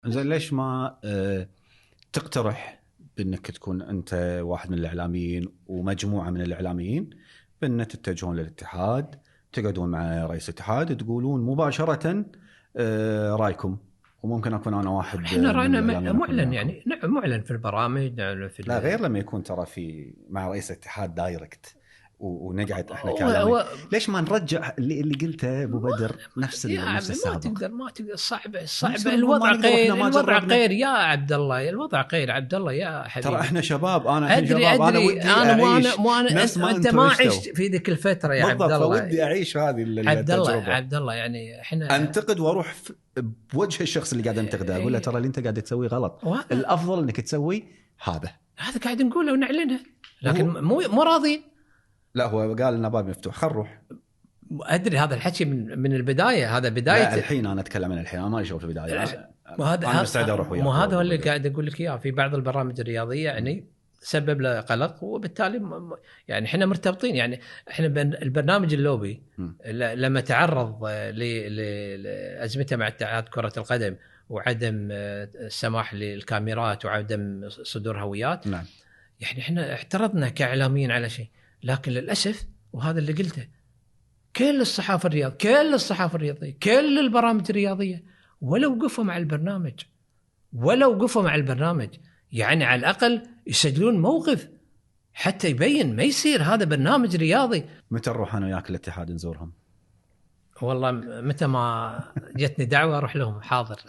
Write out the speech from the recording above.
زين ليش ما تقترح بأنك تكون أنت واحد من الإعلاميين ومجموعة من الإعلاميين بأن تتجهون للاتحاد، تقعدون مع رئيس الاتحاد تقولون مباشرة رأيكم، وممكن أكون أنا واحد احنا من راينا الإعلاميين معلن، يعني نعم معلن في البرامج، نعلن في لا غير لما يكون ترى في مع رئيس الاتحاد دايركت ونقعد احنا كاعلاميين. ليش ما نرجع اللي قلته ابو بدر نفس يا عمي السابق؟ ما تقدر صعب الوضع غير، الوضع غير يا عبد الله، الوضع غير عبد الله يا حبيبي. ترى احنا شباب، انا الحين أدري شباب، انا ودي اعيش نفس ما انت ما عشت في ذيك الفتره يا عبد الله. ودي اعيش هذه التجربه. عبد الله يعني احنا انتقد واروح بوجه الشخص اللي قاعد انتقده، اقول له ترى اللي انت قاعد تسويه غلط، الافضل انك تسوي هذا قاعد نقوله ونعلنه، لكن مو راضي. لا هو قال لنا باب مفتوح، خل نروح. ادري هذا الحكي من البدايه، هذا بدايه. لا الحين انا اتكلم عن الحين، انا ما اشوف في البدايه. انا مستعد اروح وياك. هذا هو اللي قاعد اقول لك اياه، في بعض البرامج الرياضيه يعني سبب له قلق، وبالتالي يعني احنا مرتبطين. يعني احنا البرنامج اللوبي لما تعرض لازمته مع اتحاد كره القدم وعدم السماح للكاميرات وعدم صدور هويات، نعم. يعني احنا اعترضنا كاعلاميين على شيء، لكن للاسف وهذا اللي قلته، كل الصحافه الرياضيه، كل البرامج الرياضيه ولو وقفوا مع البرنامج، يعني على الاقل يسجلون موقف حتى يبين، ما يصير هذا برنامج رياضي. متى نروح انا وياك الاتحاد نزورهم؟ والله متى ما جتني دعوه اروح لهم، حاضر.